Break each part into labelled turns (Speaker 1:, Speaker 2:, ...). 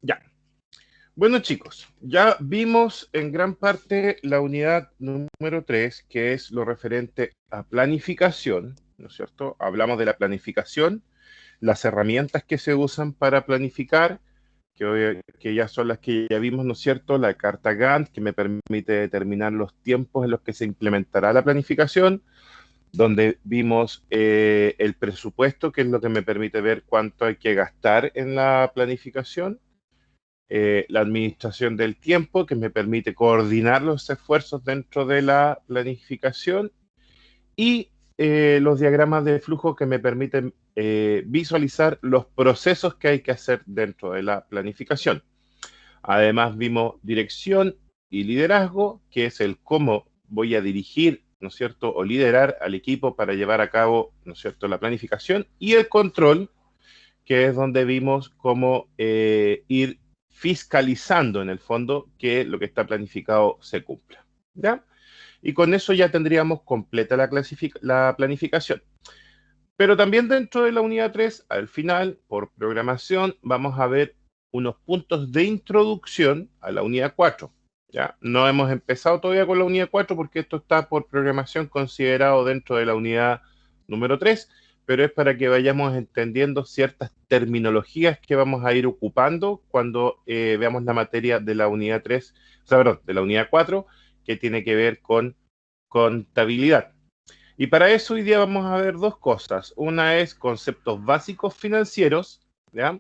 Speaker 1: Ya. Bueno, chicos, ya vimos en gran parte la unidad número 3, que es lo referente a planificación, ¿no es cierto? Hablamos de la planificación, las herramientas que se usan para planificar, que ya son las que ya vimos, ¿no es cierto? La carta Gantt, que me permite determinar los tiempos en los que se implementará la planificación, donde vimos el presupuesto, que es lo que me permite ver cuánto hay que gastar en la planificación, la administración del tiempo, que me permite coordinar los esfuerzos dentro de la planificación, y los diagramas de flujo que me permiten visualizar los procesos que hay que hacer dentro de la planificación. Además vimos dirección y liderazgo, que es el cómo voy a dirigir, ¿no es cierto?, o liderar al equipo para llevar a cabo, ¿no es cierto?, la planificación, y el control, que es donde vimos cómo ir fiscalizando en el fondo que lo que está planificado se cumpla. ¿Ya? Y con eso ya tendríamos completa la planificación. Pero también dentro de la unidad 3, al final, por programación, vamos a ver unos puntos de introducción a la unidad 4. ¿Ya? No hemos empezado todavía con la unidad 4 porque esto está por programación considerado dentro de la unidad número 3, pero es para que vayamos entendiendo ciertas terminologías que vamos a ir ocupando cuando veamos la materia de la unidad 3, o sea, perdón, de la unidad 4, que tiene que ver con contabilidad. Y para eso hoy día vamos a ver dos cosas. Una es conceptos básicos financieros, ¿ya?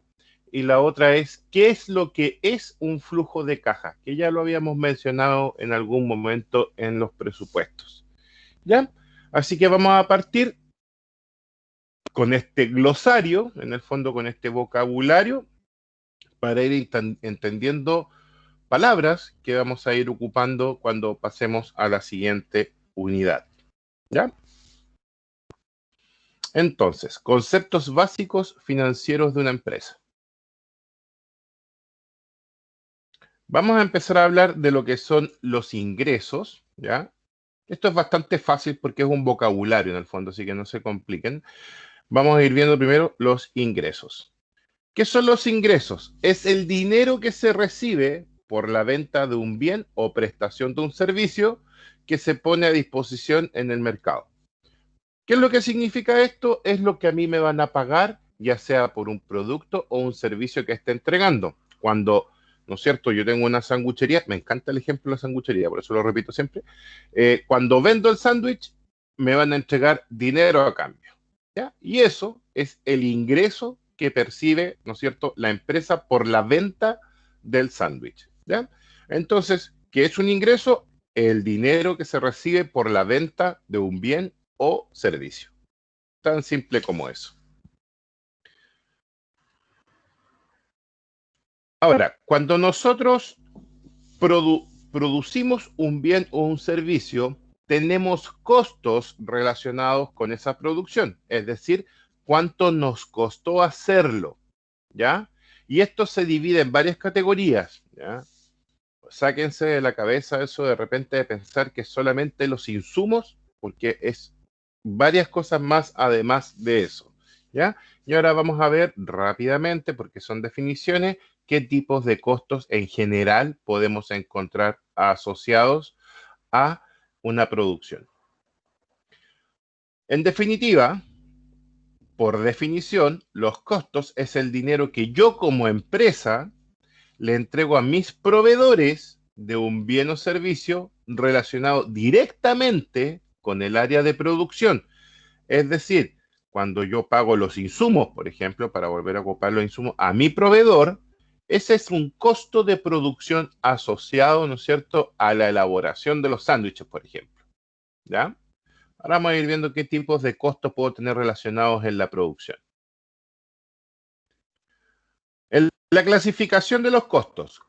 Speaker 1: Y la otra es qué es lo que es un flujo de caja, que ya lo habíamos mencionado en algún momento en los presupuestos, ¿ya? Así que vamos a partir con este glosario, en el fondo con este vocabulario, para ir entendiendo palabras que vamos a ir ocupando cuando pasemos a la siguiente unidad, ¿ya? Entonces, conceptos básicos financieros de una empresa. Vamos a empezar a hablar de lo que son los ingresos, ¿ya? Esto es bastante fácil porque es un vocabulario en el fondo, así que no se compliquen. Vamos a ir viendo primero los ingresos. ¿Qué son los ingresos? Es el dinero que se recibe por la venta de un bien o prestación de un servicio que se pone a disposición en el mercado. ¿Qué es lo que significa esto? Es lo que a mí me van a pagar, ya sea por un producto o un servicio que esté entregando. Cuando, ¿no es cierto?, yo tengo una sanguchería, me encanta el ejemplo de la sanguchería, por eso lo repito siempre. Cuando vendo el sándwich, me van a entregar dinero a cambio, ¿ya? Y eso es el ingreso que percibe, ¿no es cierto?, la empresa por la venta del sándwich, ¿ya? Entonces, ¿qué es un ingreso? El dinero que se recibe por la venta de un bien o servicio. Tan simple como eso. Ahora, cuando nosotros producimos un bien o un servicio, tenemos costos relacionados con esa producción, es decir, cuánto nos costó hacerlo, ¿ya? Y esto se divide en varias categorías, ¿ya? Sáquense de la cabeza eso de repente de pensar que solamente los insumos, porque es varias cosas más además de eso, ¿ya? Y ahora vamos a ver rápidamente, porque son definiciones, qué tipos de costos en general podemos encontrar asociados a una producción. En definitiva, por definición, los costos es el dinero que yo como empresa le entrego a mis proveedores de un bien o servicio relacionado directamente con el área de producción. Es decir, cuando yo pago los insumos, por ejemplo, para volver a ocupar los insumos a mi proveedor, ese es un costo de producción asociado, ¿no es cierto?, a la elaboración de los sándwiches, por ejemplo. ¿Ya? Ahora vamos a ir viendo qué tipos de costos puedo tener relacionados en la producción. La clasificación de los costos.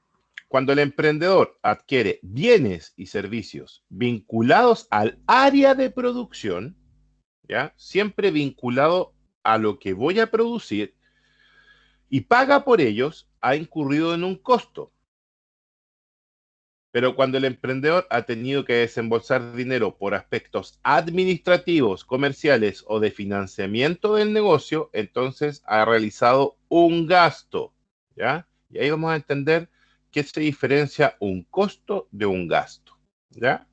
Speaker 1: Cuando el emprendedor adquiere bienes y servicios vinculados al área de producción, ¿ya? Siempre vinculado a lo que voy a producir y paga por ellos, ha incurrido en un costo. Pero cuando el emprendedor ha tenido que desembolsar dinero por aspectos administrativos, comerciales o de financiamiento del negocio, entonces ha realizado un gasto, ¿ya? Y ahí vamos a entender qué se diferencia un costo de un gasto, ¿ya?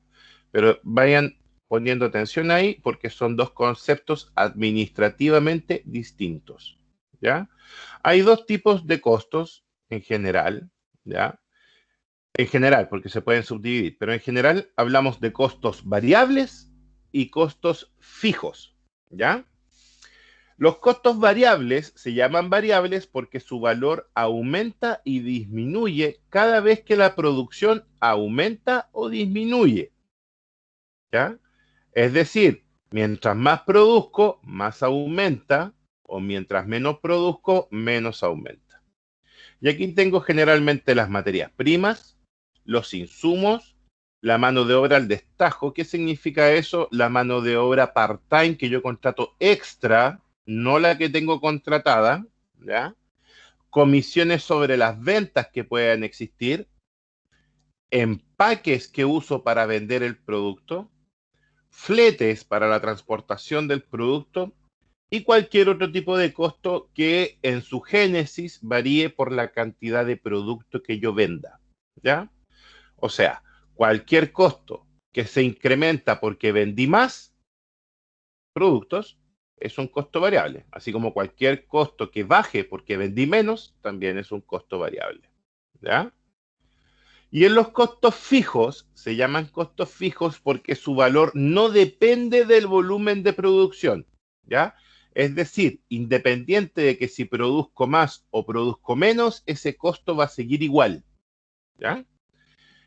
Speaker 1: Pero vayan poniendo atención ahí porque son dos conceptos administrativamente distintos, ¿ya? Hay dos tipos de costos en general, ¿ya? En general, porque se pueden subdividir, pero en general hablamos de costos variables y costos fijos, ¿ya? Los costos variables se llaman variables porque su valor aumenta y disminuye cada vez que la producción aumenta o disminuye, ¿ya? Es decir, mientras más produzco, más aumenta, o mientras menos produzco, menos aumenta. Y aquí tengo generalmente las materias primas, los insumos, la mano de obra al destajo. ¿Qué significa eso? La mano de obra part-time que yo contrato extra, no la que tengo contratada, ¿ya? Comisiones sobre las ventas que puedan existir, empaques que uso para vender el producto, fletes para la transportación del producto y cualquier otro tipo de costo que en su génesis varíe por la cantidad de producto que yo venda, ¿ya? O sea, cualquier costo que se incrementa porque vendí más productos es un costo variable, así como cualquier costo que baje porque vendí menos también es un costo variable, ¿ya? Y en los costos fijos, se llaman costos fijos porque su valor no depende del volumen de producción, ¿ya? Es decir, independiente de que si produzco más o produzco menos, ese costo va a seguir igual, ¿ya?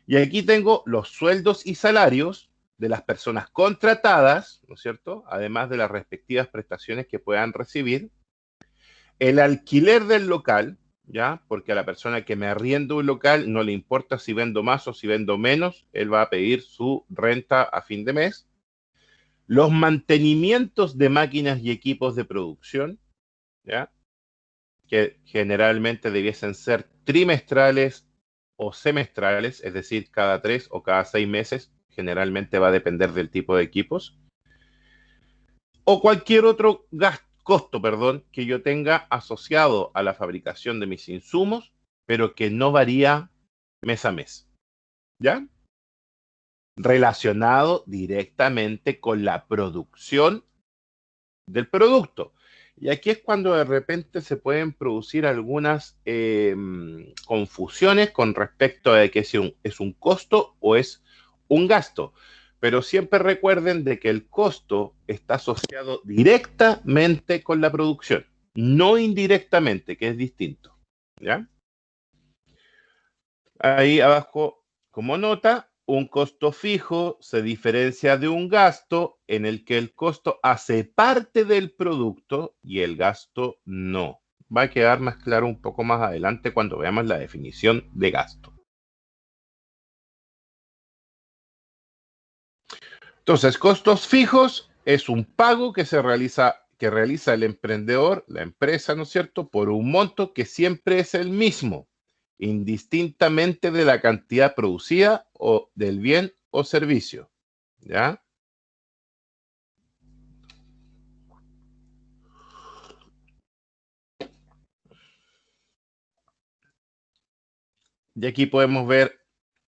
Speaker 1: Y aquí tengo los sueldos y salarios de las personas contratadas, ¿no es cierto? Además de las respectivas prestaciones que puedan recibir, el alquiler del local, ¿ya? Porque a la persona que me arrienda un local no le importa si vendo más o si vendo menos, él va a pedir su renta a fin de mes. Los mantenimientos de máquinas y equipos de producción, ¿ya? Que generalmente debiesen ser trimestrales o semestrales, es decir, cada 3 o cada 6 meses, generalmente va a depender del tipo de equipos, o cualquier otro costo, perdón, que yo tenga asociado a la fabricación de mis insumos, pero que no varía mes a mes, ¿ya? Relacionado directamente con la producción del producto. Y aquí es cuando de repente se pueden producir algunas confusiones con respecto a que si es un costo o es un gasto. Pero siempre recuerden de que el costo está asociado directamente con la producción, no indirectamente, que es distinto. ¿Ya? Ahí abajo, como nota, un costo fijo se diferencia de un gasto en el que el costo hace parte del producto y el gasto no. Va a quedar más claro un poco más adelante cuando veamos la definición de gasto. Entonces, costos fijos es un pago que realiza el emprendedor, la empresa, ¿no es cierto?, por un monto que siempre es el mismo, indistintamente de la cantidad producida o del bien o servicio. ¿Ya? Y aquí podemos ver,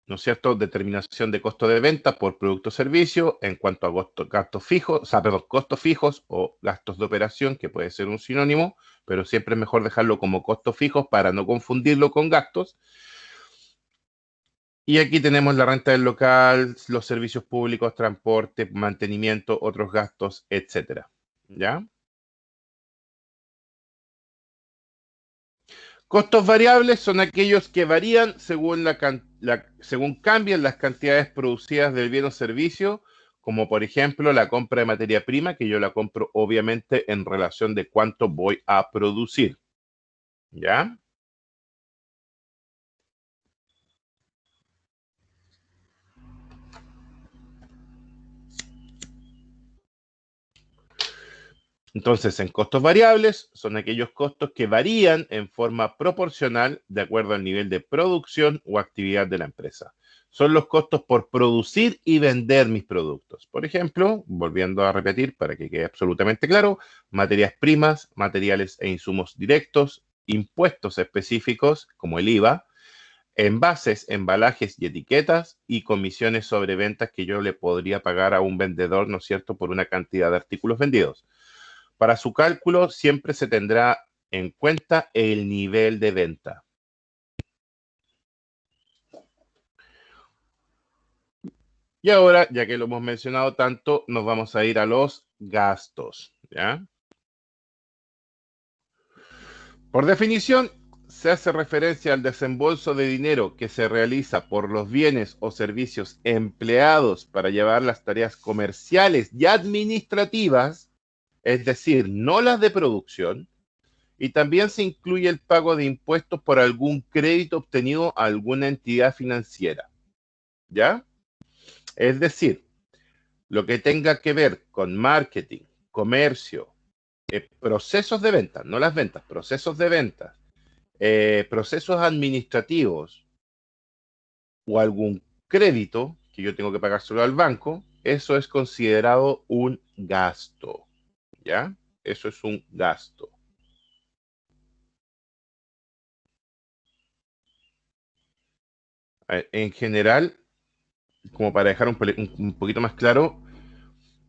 Speaker 1: ¿no es cierto?, determinación de costo de venta por producto o servicio en cuanto a gastos fijos, o sea, perdón, costos fijos o gastos de operación, que puede ser un sinónimo, pero siempre es mejor dejarlo como costos fijos para no confundirlo con gastos. Y aquí tenemos la renta del local, los servicios públicos, transporte, mantenimiento, otros gastos, etcétera. ¿Ya? Costos variables son aquellos que varían según cambian las cantidades producidas del bien o servicio, como por ejemplo la compra de materia prima, que yo la compro obviamente en relación de cuánto voy a producir. ¿Ya? Entonces, en costos variables son aquellos costos que varían en forma proporcional de acuerdo al nivel de producción o actividad de la empresa. Son los costos por producir y vender mis productos. Por ejemplo, volviendo a repetir para que quede absolutamente claro, materias primas, materiales e insumos directos, impuestos específicos, como el IVA, envases, embalajes y etiquetas, y comisiones sobre ventas que yo le podría pagar a un vendedor, ¿no es cierto?, por una cantidad de artículos vendidos. Para su cálculo siempre se tendrá en cuenta el nivel de venta. Y ahora, ya que lo hemos mencionado tanto, nos vamos a ir a los gastos, ¿ya? Por definición, se hace referencia al desembolso de dinero que se realiza por los bienes o servicios empleados para llevar las tareas comerciales y administrativas, es decir, no las de producción, y también se incluye el pago de impuestos por algún crédito obtenido a alguna entidad financiera, ¿ya? Es decir, lo que tenga que ver con marketing, comercio, procesos de venta, no las ventas, procesos de ventas, procesos administrativos o algún crédito que yo tengo que pagárselo al banco, eso es considerado un gasto, ¿ya? Eso es un gasto. En general, como para dejar un poquito más claro,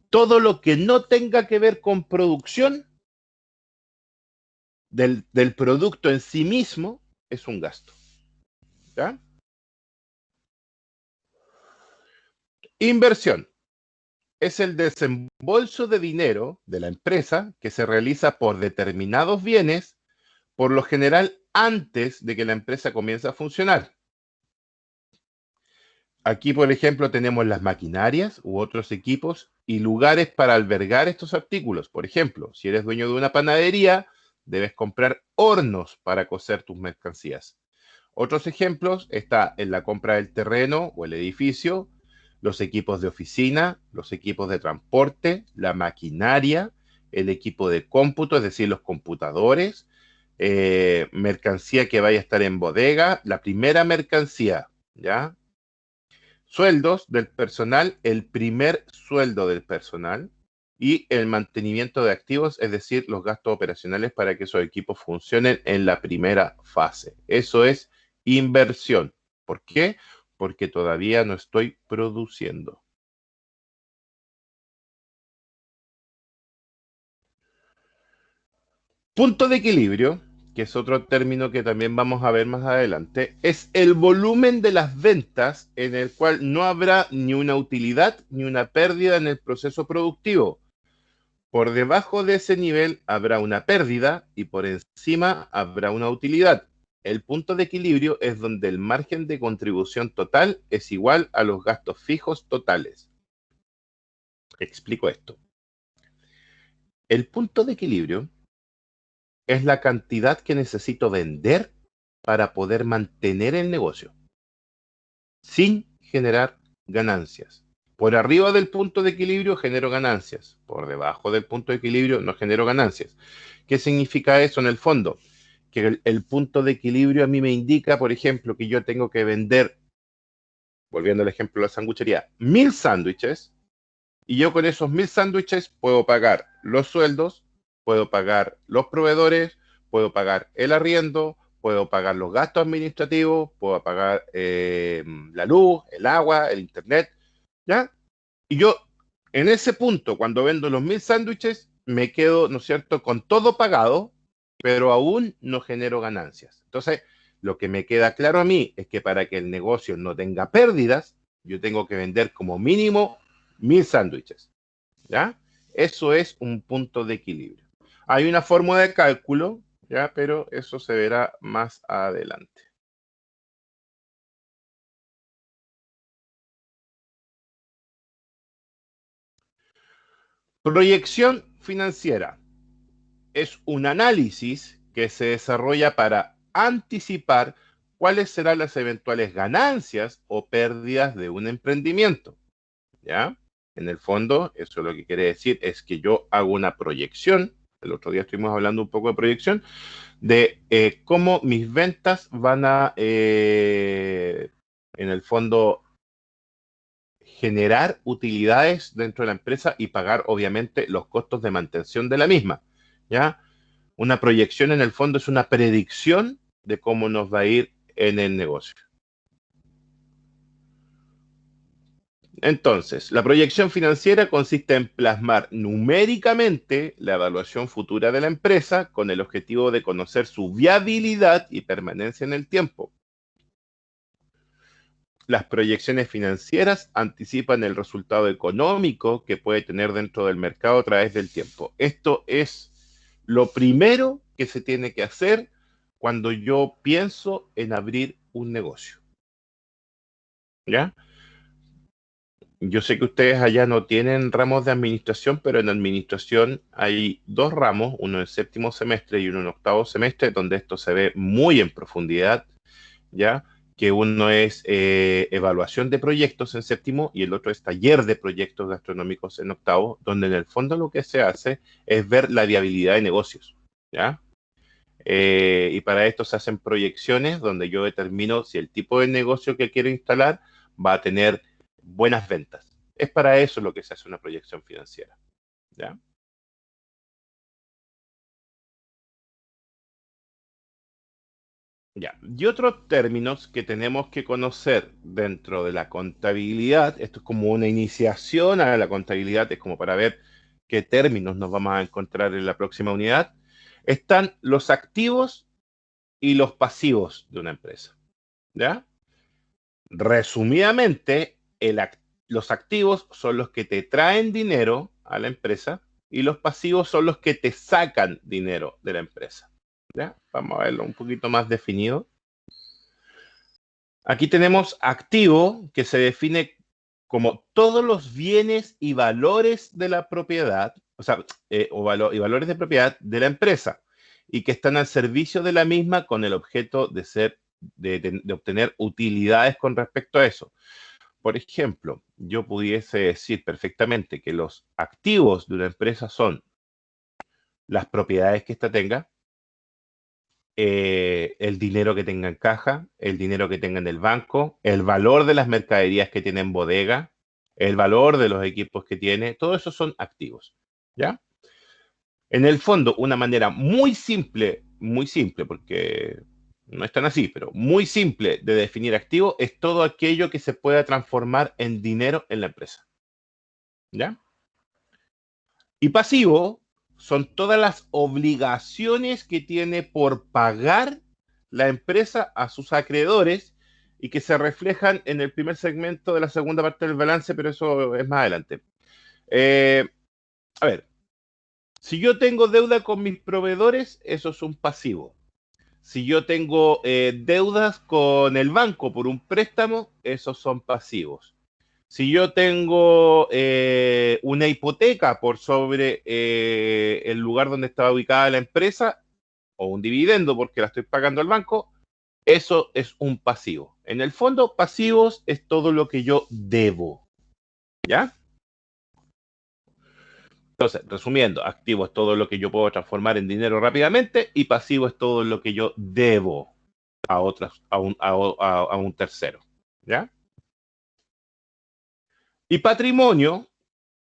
Speaker 1: todo lo que no tenga que ver con producción del producto en sí mismo es un gasto, ¿ya? Inversión es el desembolso de dinero de la empresa que se realiza por determinados bienes, por lo general antes de que la empresa comience a funcionar. Aquí, por ejemplo, tenemos las maquinarias u otros equipos y lugares para albergar estos artículos. Por ejemplo, si eres dueño de una panadería, debes comprar hornos para cocer tus mercancías. Otros ejemplos está en la compra del terreno o el edificio, los equipos de oficina, los equipos de transporte, la maquinaria, el equipo de cómputo, es decir, los computadores, mercancía que vaya a estar en bodega, la primera mercancía, ¿ya? Sueldos del personal, el primer sueldo del personal y el mantenimiento de activos, es decir, los gastos operacionales para que esos equipos funcionen en la primera fase. Eso es inversión. ¿Por qué? Porque todavía no estoy produciendo. Punto de equilibrio, que es otro término que también vamos a ver más adelante, es el volumen de las ventas en el cual no habrá ni una utilidad ni una pérdida en el proceso productivo. Por debajo de ese nivel habrá una pérdida y por encima habrá una utilidad. El punto de equilibrio es donde el margen de contribución total es igual a los gastos fijos totales. Explico esto. El punto de equilibrio es la cantidad que necesito vender para poder mantener el negocio sin generar ganancias. Por arriba del punto de equilibrio genero ganancias. Por debajo del punto de equilibrio no genero ganancias. ¿Qué significa eso en el fondo? Que el punto de equilibrio a mí me indica, por ejemplo, que yo tengo que vender, volviendo al ejemplo de la sanguchería, 1000 sándwiches, y yo con esos 1000 sándwiches puedo pagar los sueldos, puedo pagar los proveedores, puedo pagar el arriendo, puedo pagar los gastos administrativos, puedo pagar la luz, el agua, el internet, ¿ya? Y yo, en ese punto, cuando vendo los 1000 sándwiches, me quedo, ¿no es cierto?, con todo pagado, pero aún no genero ganancias. Entonces, lo que me queda claro a mí es que para que el negocio no tenga pérdidas, yo tengo que vender como mínimo 1000 sándwiches, ¿ya? Eso es un punto de equilibrio. Hay una fórmula de cálculo, ¿ya? Pero eso se verá más adelante. Proyección financiera es un análisis que se desarrolla para anticipar cuáles serán las eventuales ganancias o pérdidas de un emprendimiento, ¿ya? En el fondo, eso lo que quiere decir es que yo hago una proyección, el otro día estuvimos hablando un poco de proyección, de cómo mis ventas van a, en el fondo, generar utilidades dentro de la empresa y pagar, obviamente, los costos de mantención de la misma, ¿ya? Una proyección en el fondo es una predicción de cómo nos va a ir en el negocio. Entonces, la proyección financiera consiste en plasmar numéricamente la evaluación futura de la empresa con el objetivo de conocer su viabilidad y permanencia en el tiempo. Las proyecciones financieras anticipan el resultado económico que puede tener dentro del mercado a través del tiempo. Esto es lo primero que se tiene que hacer cuando yo pienso en abrir un negocio. ¿Ya? Yo sé que ustedes allá no tienen ramos de administración, pero en administración hay dos ramos, uno en séptimo semestre y uno en octavo semestre, donde esto se ve muy en profundidad, ¿ya? Que uno es evaluación de proyectos en séptimo y el otro es taller de proyectos gastronómicos en octavo, donde en el fondo lo que se hace es ver la viabilidad de negocios, ¿ya? Y para esto se hacen proyecciones donde yo determino si el tipo de negocio que quiero instalar va a tener buenas ventas. Es para eso lo que se hace una proyección financiera, ¿ya? Ya. Y otros términos que tenemos que conocer dentro de la contabilidad, esto es como una iniciación a la contabilidad, es como para ver qué términos nos vamos a encontrar en la próxima unidad, están los activos y los pasivos de una empresa, ¿ya? Resumidamente, los activos son los que te traen dinero a la empresa y los pasivos son los que te sacan dinero de la empresa, ¿ya? Vamos a verlo un poquito más definido. Aquí tenemos activo, que se define como todos los bienes y valores de la propiedad, o sea, y valores de propiedad de la empresa, y que están al servicio de la misma con el objeto de obtener utilidades con respecto a eso. Por ejemplo, yo pudiese decir perfectamente que los activos de una empresa son las propiedades que ésta tenga, el dinero que tenga en caja, el dinero que tenga en el banco, el valor de las mercaderías que tiene en bodega, el valor de los equipos que tiene, todo eso son activos, ¿ya? En el fondo, una manera muy simple, porque no es tan así, pero muy simple de definir activo es todo aquello que se pueda transformar en dinero en la empresa, ¿ya? Y pasivo son todas las obligaciones que tiene por pagar la empresa a sus acreedores y que se reflejan en el primer segmento de la segunda parte del balance, pero eso es más adelante. Eh, a ver, si yo tengo deuda con mis proveedores, eso es un pasivo. Si yo tengo deudas con el banco por un préstamo, esos son pasivos. Si yo tengo una hipoteca por sobre el lugar donde estaba ubicada la empresa o un dividendo porque la estoy pagando al banco, eso es un pasivo. En el fondo, pasivos es todo lo que yo debo, ¿ya? Entonces, resumiendo, activo es todo lo que yo puedo transformar en dinero rápidamente y pasivo es todo lo que yo debo a otras, a un tercero, ¿ya? Y patrimonio.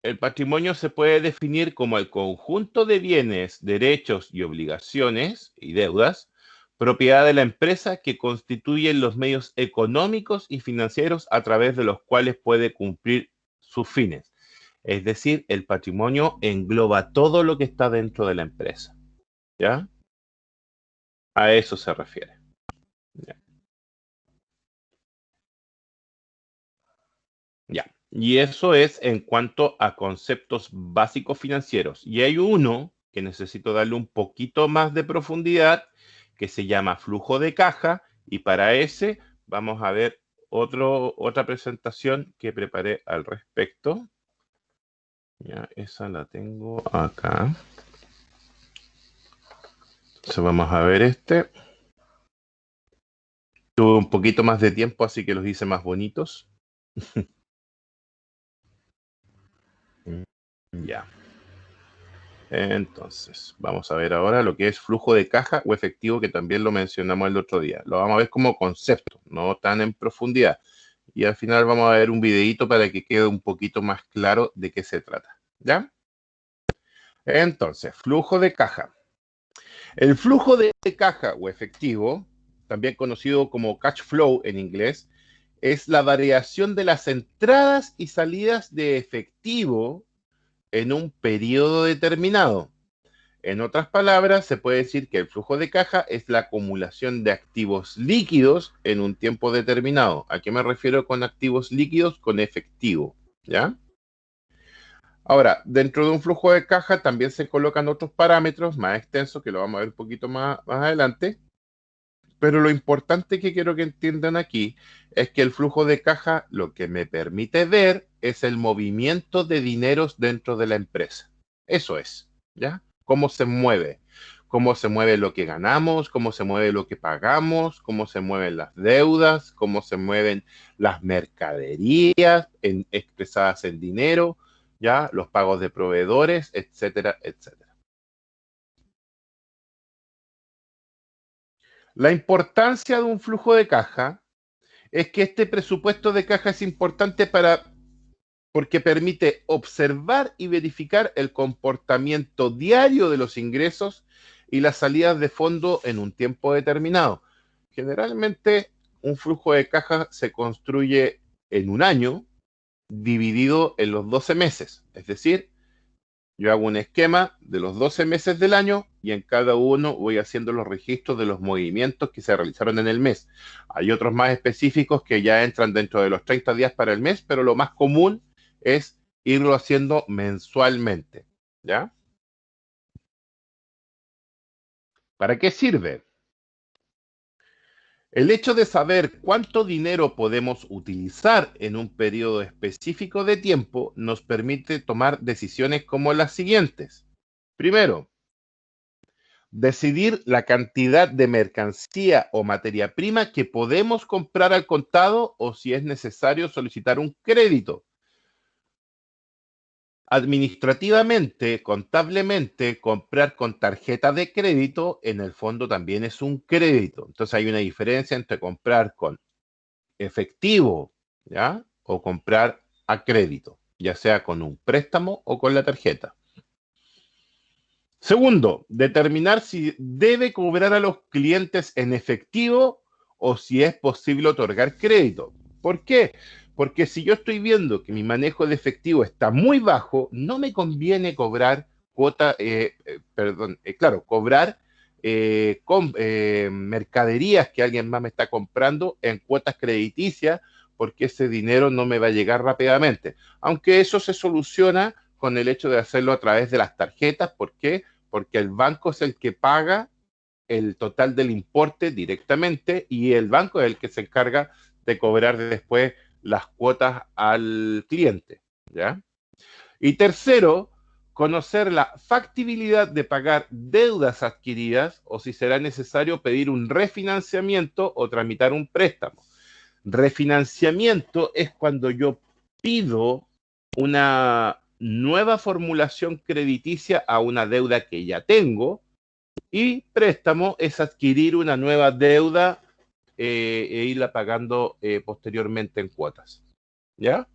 Speaker 1: El patrimonio se puede definir como el conjunto de bienes, derechos y obligaciones y deudas, propiedad de la empresa que constituyen los medios económicos y financieros a través de los cuales puede cumplir sus fines. Es decir, el patrimonio engloba todo lo que está dentro de la empresa. ¿Ya? A eso se refiere. ¿Ya? Ya. Y eso es en cuanto a conceptos básicos financieros. Y hay uno que necesito darle un poquito más de profundidad, que se llama flujo de caja, y para ese vamos a ver otra presentación que preparé al respecto. Ya, esa la tengo acá. Entonces vamos a ver este. Tuve un poquito más de tiempo, así que los hice más bonitos. Ya. Entonces, vamos a ver ahora lo que es flujo de caja o efectivo, que también lo mencionamos el otro día. Lo vamos a ver como concepto, no tan en profundidad. Y al final vamos a ver un videito para que quede un poquito más claro de qué se trata. ¿Ya? Entonces, flujo de caja. El flujo de caja o efectivo, también conocido como cash flow en inglés, es la variación de las entradas y salidas de efectivo en un periodo determinado. En otras palabras, se puede decir que el flujo de caja es la acumulación de activos líquidos en un tiempo determinado. ¿A qué me refiero con activos líquidos? Con efectivo, ¿ya? Ahora, dentro de un flujo de caja también se colocan otros parámetros más extensos que lo vamos a ver un poquito más adelante, pero lo importante que quiero que entiendan aquí es que el flujo de caja lo que me permite ver es el movimiento de dineros dentro de la empresa. Eso es, ¿ya? Cómo se mueve lo que ganamos, cómo se mueve lo que pagamos, cómo se mueven las deudas, cómo se mueven las mercaderías expresadas en dinero, ¿ya? Los pagos de proveedores, etcétera, etcétera. La importancia de un flujo de caja es que este presupuesto de caja es importante porque permite observar y verificar el comportamiento diario de los ingresos y las salidas de fondo en un tiempo determinado. Generalmente, un flujo de caja se construye en un año dividido en los 12 meses, es decir, yo hago un esquema de los 12 meses del año y en cada uno voy haciendo los registros de los movimientos que se realizaron en el mes. Hay otros más específicos que ya entran dentro de los 30 días para el mes, pero lo más común es irlo haciendo mensualmente. ¿Ya? ¿Para qué sirve? El hecho de saber cuánto dinero podemos utilizar en un periodo específico de tiempo nos permite tomar decisiones como las siguientes. Primero, decidir la cantidad de mercancía o materia prima que podemos comprar al contado o si es necesario solicitar un crédito. Administrativamente, contablemente, comprar con tarjeta de crédito en el fondo también es un crédito. Entonces hay una diferencia entre comprar con efectivo, ¿ya? O comprar a crédito, ya sea con un préstamo o con la tarjeta. Segundo, determinar si debe cobrar a los clientes en efectivo o si es posible otorgar crédito. ¿Por qué? Porque si yo estoy viendo que mi manejo de efectivo está muy bajo, no me conviene cobrar cobrar mercaderías que alguien más me está comprando en cuotas crediticias, porque ese dinero no me va a llegar rápidamente. Aunque eso se soluciona con el hecho de hacerlo a través de las tarjetas. ¿Por qué? Porque el banco es el que paga el total del importe directamente y el banco es el que se encarga de cobrar después las cuotas al cliente, ¿ya? Y tercero, conocer la factibilidad de pagar deudas adquiridas o si será necesario pedir un refinanciamiento o tramitar un préstamo. Refinanciamiento es cuando yo pido una nueva formulación crediticia a una deuda que ya tengo y préstamo es adquirir una nueva deuda e irla pagando posteriormente en cuotas. ¿Ya?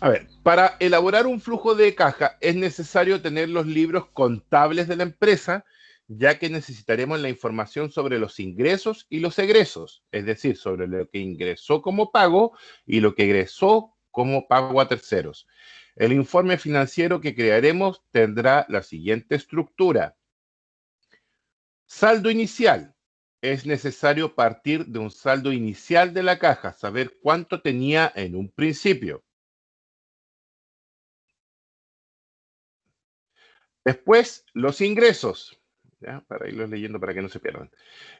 Speaker 1: A ver, para elaborar un flujo de caja es necesario tener los libros contables de la empresa, ya que necesitaremos la información sobre los ingresos y los egresos, es decir, sobre lo que ingresó como pago y lo que egresó como pago a terceros. El informe financiero que crearemos tendrá la siguiente estructura. Saldo inicial. Es necesario partir de un saldo inicial de la caja, saber cuánto tenía en un principio. Después, los ingresos, ¿ya? Para irlos leyendo para que no se pierdan.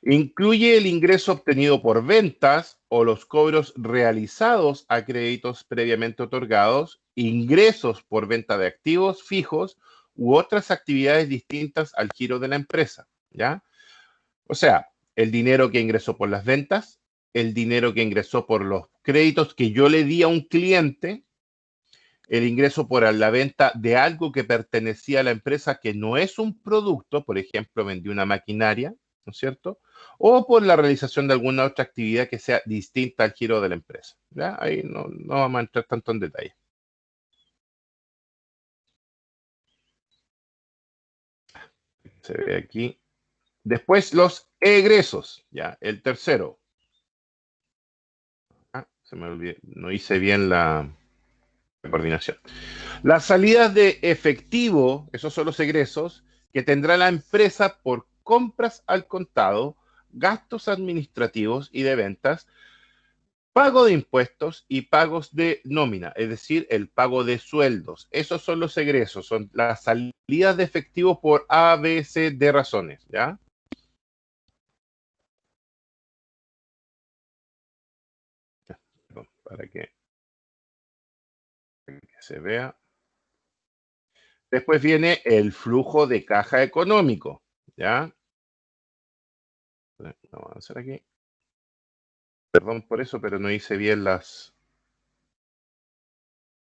Speaker 1: Incluye el ingreso obtenido por ventas o los cobros realizados a créditos previamente otorgados, ingresos por venta de activos fijos u otras actividades distintas al giro de la empresa, ¿ya? O sea, el dinero que ingresó por las ventas, el dinero que ingresó por los créditos que yo le di a un cliente, el ingreso por la venta de algo que pertenecía a la empresa que no es un producto, por ejemplo, vendí una maquinaria, ¿no es cierto? O por la realización de alguna otra actividad que sea distinta al giro de la empresa. ¿Ya? Ahí no vamos a entrar tanto en detalle. Se ve aquí. Después los egresos, ya, el tercero. Se me olvidó, no hice bien la coordinación. Las salidas de efectivo, esos son los egresos, que tendrá la empresa por compras al contado, gastos administrativos y de ventas, pago de impuestos y pagos de nómina, es decir, el pago de sueldos. Esos son los egresos, son las salidas de efectivo por A, B, C, D razones, ¿ya? Para que se vea. Después viene el flujo de caja económico, ¿ya? Vamos a avanzar aquí. Perdón por eso, pero no hice bien las...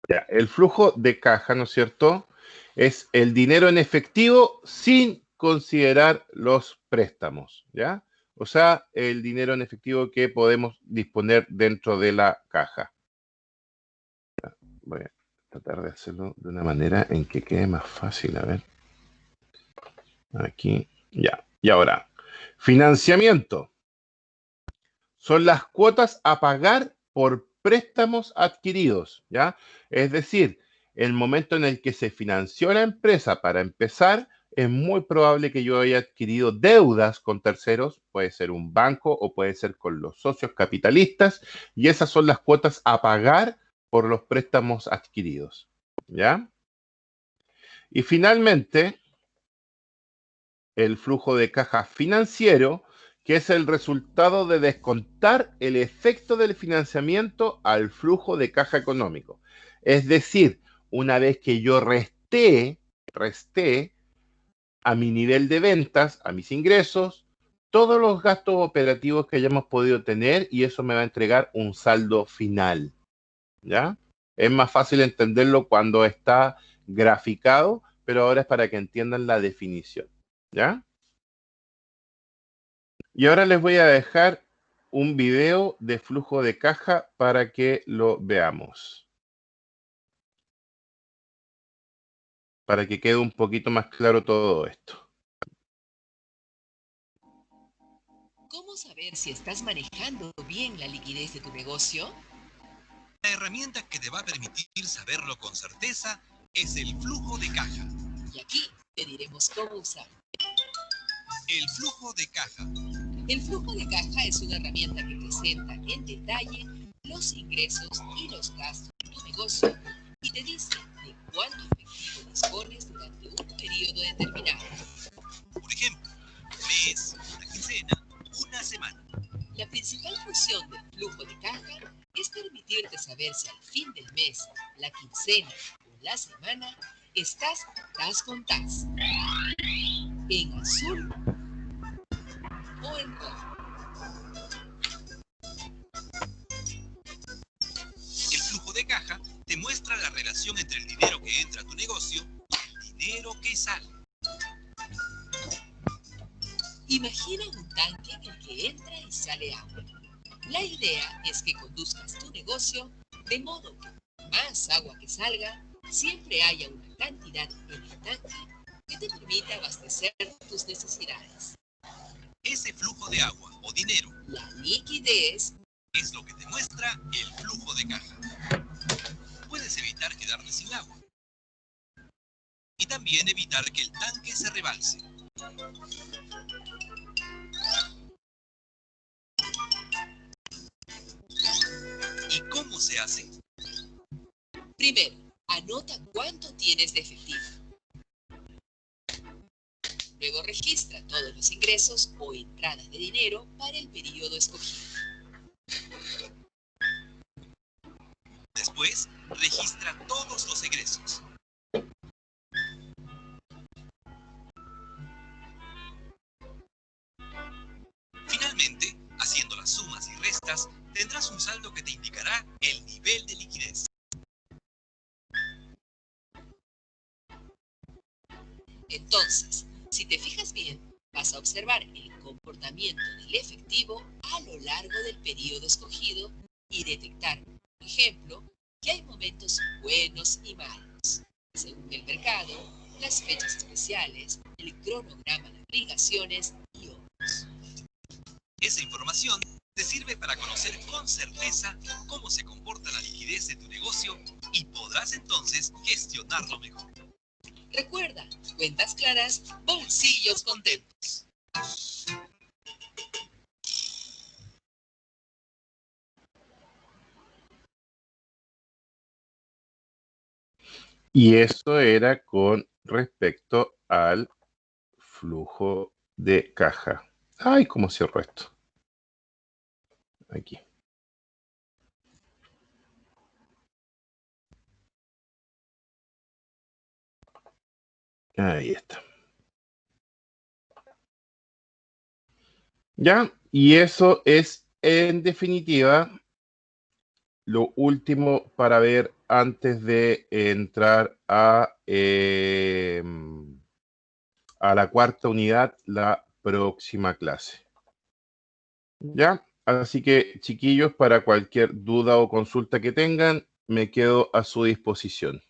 Speaker 1: Ya, el flujo de caja, ¿no es cierto? Es el dinero en efectivo sin considerar los préstamos, ¿ya? O sea, el dinero en efectivo que podemos disponer dentro de la caja. Voy a tratar de hacerlo de una manera en que quede más fácil. A ver. Aquí, ya. Y ahora, financiamiento. Son las cuotas a pagar por préstamos adquiridos, ¿ya? Es decir, el momento en el que se financió la empresa para empezar, es muy probable que yo haya adquirido deudas con terceros, puede ser un banco o puede ser con los socios capitalistas, y esas son las cuotas a pagar por los préstamos adquiridos, ¿ya? Y finalmente, el flujo de caja financiero, que es el resultado de descontar el efecto del financiamiento al flujo de caja económico. Es decir, una vez que yo resté a mi nivel de ventas, a mis ingresos, todos los gastos operativos que hayamos podido tener, y eso me va a entregar un saldo final, ¿ya? Es más fácil entenderlo cuando está graficado, pero ahora es para que entiendan la definición, ¿ya? Y ahora les voy a dejar un video de flujo de caja para que lo veamos. Para que quede un poquito más claro todo esto.
Speaker 2: ¿Cómo saber si estás manejando bien la liquidez de tu negocio?
Speaker 3: La herramienta que te va a permitir saberlo con certeza es el flujo de caja.
Speaker 2: Y aquí te diremos cómo usarlo.
Speaker 3: El flujo de caja.
Speaker 2: El flujo de caja es una herramienta que presenta en detalle los ingresos y los gastos de tu negocio y te dice de cuánto efectivo dispones durante un periodo determinado.
Speaker 3: Por ejemplo, un mes, una quincena, una semana.
Speaker 2: La principal función del flujo de caja es permitirte saber si al fin del mes, la quincena o la semana estás tas con tas, en azul o en rojo.
Speaker 3: El flujo de caja te muestra la relación entre el dinero que entra a tu negocio y el dinero que sale.
Speaker 2: Imagina un tanque en el que entra y sale agua. La idea es que conduzcas tu negocio de modo que más agua que salga, siempre haya una cantidad en el tanque que te permita abastecer tus necesidades.
Speaker 3: Ese flujo de agua o dinero,
Speaker 2: la liquidez,
Speaker 3: es lo que te muestra el flujo de caja. Puedes evitar quedarte sin agua y también evitar que el tanque se rebalse. ¿Y cómo se hace?
Speaker 2: Primero, anota cuánto tienes de efectivo. Luego registra todos los ingresos o entradas de dinero para el periodo escogido.
Speaker 3: Después, registra todos los egresos. Finalmente, haciendo las sumas y restas, tendrás un saldo que te indicará el nivel de liquidez.
Speaker 2: Entonces, si te fijas bien, vas a observar el comportamiento del efectivo a lo largo del periodo escogido y detectar, por ejemplo, que hay momentos buenos y malos, según el mercado las fechas especiales, el cronograma de obligaciones y otros.
Speaker 3: Esa información te sirve para conocer con certeza cómo se comporta la liquidez de tu negocio y podrás entonces gestionarlo mejor.
Speaker 2: Recuerda, cuentas claras, bolsillos contentos.
Speaker 1: Y eso era con respecto al flujo de caja. Ay, ¿cómo cierro esto? Aquí. Ahí está. ¿Ya? Y eso es, en definitiva, lo último para ver antes de entrar a la cuarta unidad, la próxima clase. ¿Ya? Así que, chiquillos, para cualquier duda o consulta que tengan, me quedo a su disposición.